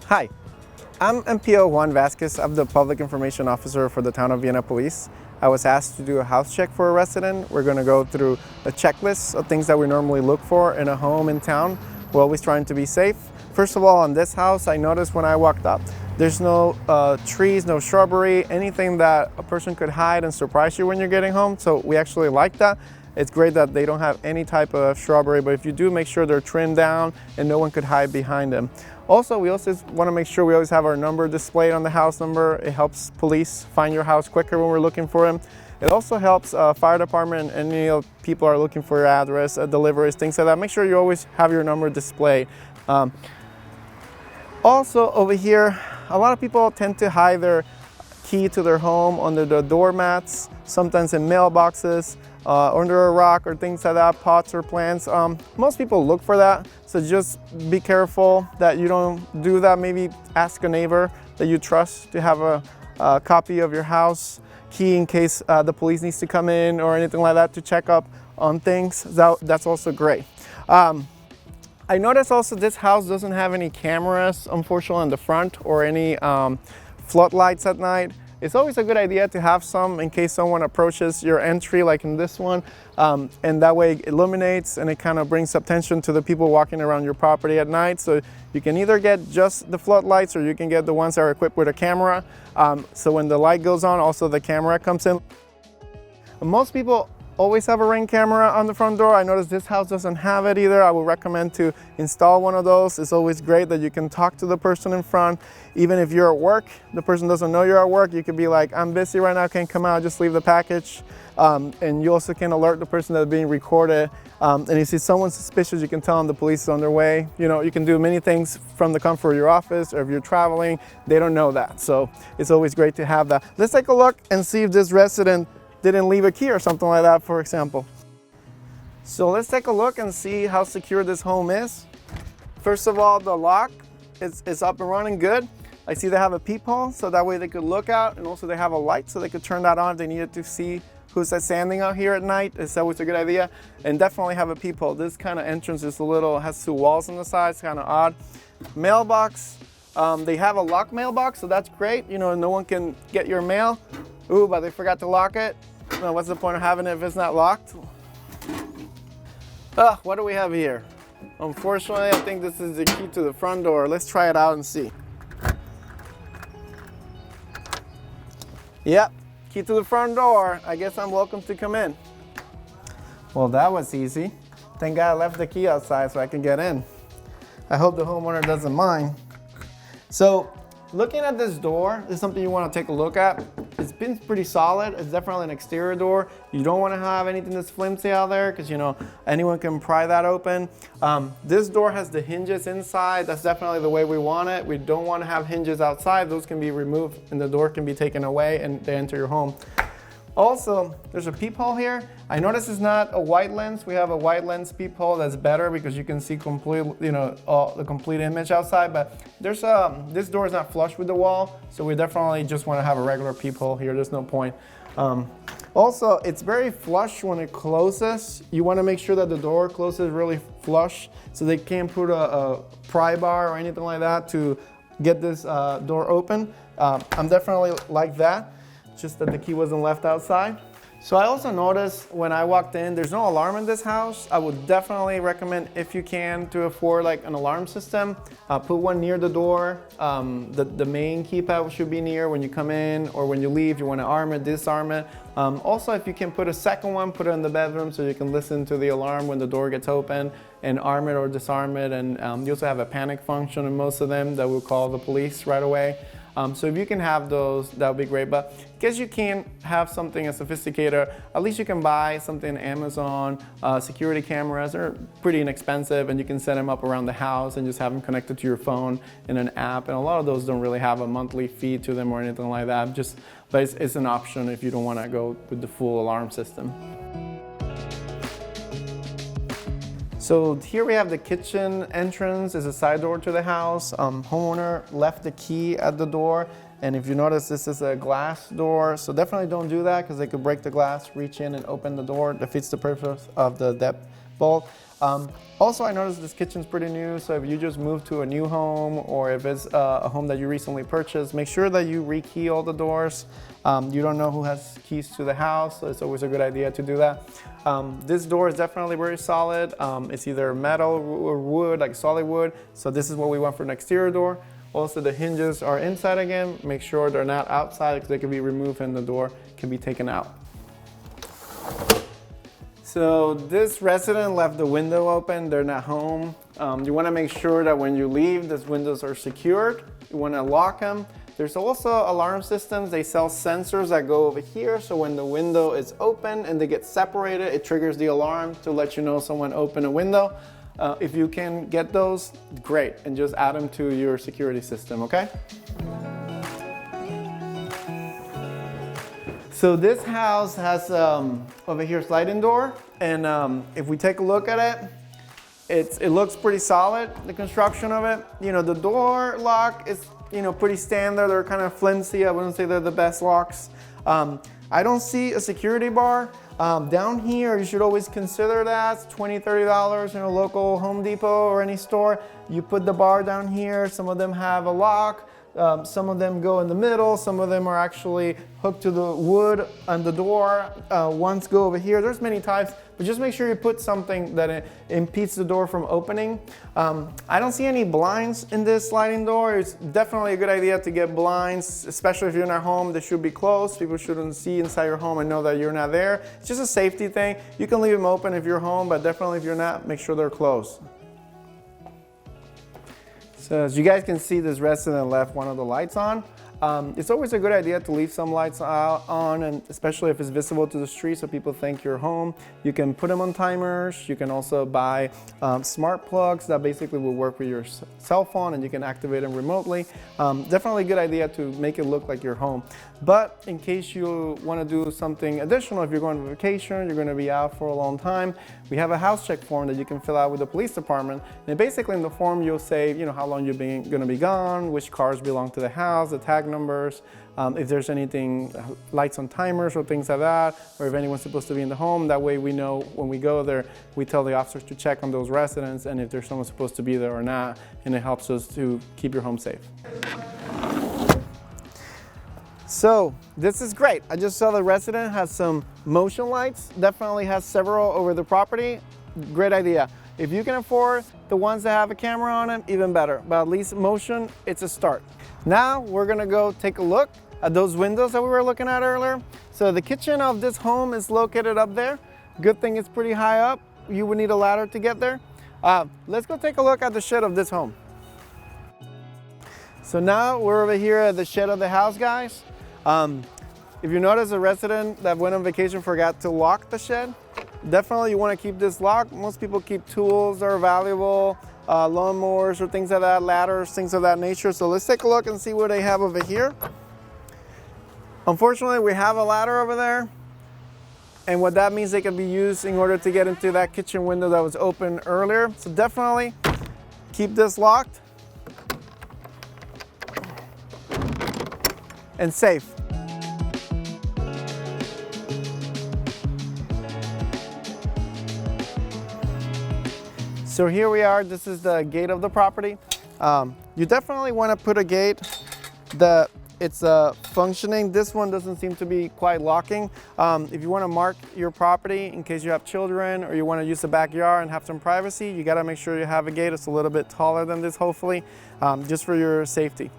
Hi, I'm MPO Juan Vasquez. I'm the Public Information Officer for the Town of Vienna Police. I was asked to do a house check for a resident. We're going to go through a checklist of things that we normally look for in a home in town. We're always trying to be safe. First of all, on this house, I noticed when I walked up, there's no trees, no shrubbery, anything that a person could hide and surprise you when you're getting home. So we actually like that. It's great that they don't have any type of shrubbery, but if you do, make sure they're trimmed down and no one could hide behind them. Also, we also want to make sure we always have our number displayed on the house number. It helps police find your house quicker when we're looking for them. It also helps fire department and any of people are looking for your address, deliveries, things like that. Make sure you always have your number displayed. Also over here, a lot of people tend to hide their key to their home under the doormats, sometimes in mailboxes, under a rock or things like that, pots or plants. Most people look for that, so just be careful that you don't do that. Maybe ask a neighbor that you trust to have a copy of your house key in case the police needs to come in or anything like that to check up on things. That's also great. I noticed also this house doesn't have any cameras, unfortunately, in the front or any floodlights at night. It's always a good idea to have some in case someone approaches your entry, like in this one, and that way it illuminates and it kind of brings attention to the people walking around your property at night. So you can either get just the floodlights or you can get the ones that are equipped with a camera. So when the light goes on, also the camera comes in. Most people always have a Ring camera on the front door. I noticed this house doesn't have it either. I would recommend to install one of those. It's always great that you can talk to the person in front. Even if you're at work, the person doesn't know you're at work, you could be like, I'm busy right now, can't come out, just leave the package. And you also can alert the person that's being recorded. And if you see someone suspicious, you can tell them the police is on their way. You know, you can do many things from the comfort of your office, or if you're traveling, they don't know that. So it's always great to have that. Let's take a look and see if this resident didn't leave a key or something like that, for example. So let's take a look and see how secure this home is. First of all, the lock is up and running good. I see they have a peephole, so that way they could look out, and also they have a light so they could turn that on if they needed to see who's standing out here at night. It's always a good idea. And definitely have a peephole. This kind of entrance is has two walls on the sides, kind of odd. Mailbox, they have a locked mailbox, so that's great. You know, no one can get your mail. Ooh, but they forgot to lock it. No, what's the point of having it if it's not locked? What do we have here? Unfortunately, I think this is the key to the front door. Let's try it out and see. Yep, key to the front door. I guess I'm welcome to come in. Well, that was easy. Thank God I left the key outside so I can get in. I hope the homeowner doesn't mind. So, looking at this door is something you want to take a look at. It's been pretty solid. It's definitely an exterior door. You don't want to have anything that's flimsy out there because, you know, anyone can pry that open. This door has the hinges inside. That's definitely the way we want it. We don't want to have hinges outside. Those can be removed and the door can be taken away and they enter your home. Also, there's a peephole here. I notice it's not a wide lens. We have a wide lens peephole that's better because you can see complete, you know, the complete image outside. But there's this door is not flush with the wall, so we definitely just want to have a regular peephole here. There's no point. Also, it's very flush when it closes. You want to make sure that the door closes really flush, so they can't put a pry bar or anything like that to get this door open. I'm definitely like that. Just that the key wasn't left outside. So I also noticed when I walked in, there's no alarm in this house. I would definitely recommend, if you can, to afford like an alarm system, put one near the door. The main keypad should be near when you come in or when you leave. You want to arm it, disarm it. Also, if you can put a second one, put it in the bedroom so you can listen to the alarm when the door gets open and arm it or disarm it. And you also have a panic function in most of them that will call the police right away. So if you can have those, that would be great. But in case you can't have something as sophisticated, at least you can buy something on Amazon. Security cameras are pretty inexpensive and you can set them up around the house and just have them connected to your phone in an app. And a lot of those don't really have a monthly fee to them or anything like that. But it's an option if you don't want to go with the full alarm system. So here we have the kitchen entrance. It's a side door to the house. Homeowner left the key at the door. And if you notice, this is a glass door. So definitely don't do that because they could break the glass, reach in and open the door. Defeats the purpose of the deadbolt. Also, I noticed this kitchen's pretty new, so if you just moved to a new home or if it's a home that you recently purchased, make sure that you rekey all the doors. You don't know who has keys to the house, so it's always a good idea to do that. This door is definitely very solid. It's either metal or wood, like solid wood, so this is what we want for an exterior door. Also, the hinges are inside again. Make sure they're not outside because they can be removed and the door can be taken out. So this resident left the window open, they're not home. You wanna make sure that when you leave, these windows are secured. You wanna lock them. There's also alarm systems. They sell sensors that go over here, so when the window is open and they get separated, it triggers the alarm to let you know someone opened a window. If you can get those, great, and just add them to your security system, okay? So this house has over here sliding door, and if we take a look at it, it looks pretty solid, the construction of it. You know, the door lock is, you know, pretty standard. They're kind of flimsy. I wouldn't say they're the best locks. I don't see a security bar. Down here, you should always consider that. It's $20, $30 in a local Home Depot or any store. You put the bar down here. Some of them have a lock. Some of them go in the middle. Some of them are actually hooked to the wood on the door. Ones go over here. There's many types, but just make sure you put something that impedes the door from opening. I don't see any blinds in this sliding door. It's definitely a good idea to get blinds, especially if you're in a home. They should be closed. People shouldn't see inside your home and know that you're not there. It's just a safety thing. You can leave them open if you're home, but definitely if you're not, make sure they're closed. So as you guys can see, this resident left one of the lights on. It's always a good idea to leave some lights on, and especially if it's visible to the street so people think you're home. You can put them on timers. You can also buy smart plugs that basically will work with your cell phone and you can activate them remotely. Definitely a good idea to make it look like you're home. But in case you want to do something additional, if you're going on vacation, you're going to be out for a long time, we have a house check form that you can fill out with the police department. And basically in the form you'll say, you know, how long you're going to be gone, which cars belong to the house, the tag numbers, if there's anything, lights on timers or things like that, or if anyone's supposed to be in the home. That way we know when we go there, we tell the officers to check on those residents and if there's someone supposed to be there or not, and it helps us to keep your home safe. So this is great. I just saw the resident has some motion lights, definitely has several over the property. Great idea. If you can afford the ones that have a camera on them, even better, but at least motion, it's a start. Now we're gonna go take a look at those windows that we were looking at earlier. So the kitchen of this home is located up there. Good thing it's pretty high up. You would need a ladder to get there. Let's go take a look at the shed of this home. So now we're over here at the shed of the house, guys. If you notice, a resident that went on vacation forgot to lock the shed. Definitely you want to keep this locked. Most people keep tools that are valuable, lawnmowers or things like that, ladders, things of that nature. So let's take a look and see what they have over here. Unfortunately, we have a ladder over there. And what that means, they can be used in order to get into that kitchen window that was open earlier. So definitely keep this locked and safe. So here we are, this is the gate of the property. You definitely want to put a gate that it's functioning. This one doesn't seem to be quite locking. If you want to mark your property in case you have children or you want to use the backyard and have some privacy, you got to make sure you have a gate. It's a little bit taller than this, hopefully, just for your safety.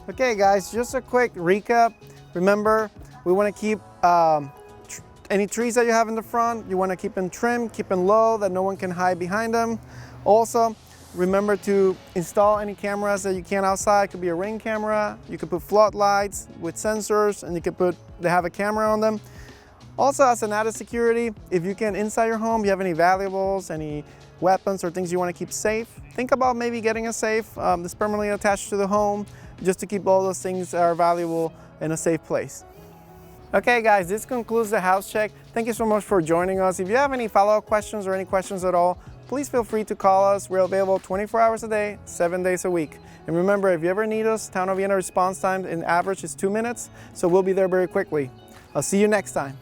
Okay guys, just a quick recap. Remember, we want to keep any trees that you have in the front, you want to keep them trimmed, keep them low, that no one can hide behind them. Also, remember to install any cameras that you can outside. It could be a Ring camera, you could put floodlights with sensors, and you could they have a camera on them. Also, as an added security, if you can inside your home, you have any valuables, any weapons or things you want to keep safe, think about maybe getting a safe that's permanently attached to the home, just to keep all those things that are valuable in a safe place. Okay guys, this concludes the house check. Thank you so much for joining us. If you have any follow-up questions or any questions at all, please feel free to call us. We're available 24 hours a day, 7 days a week. And remember, if you ever need us, Town of Vienna response time in average is 2 minutes, so we'll be there very quickly. I'll see you next time.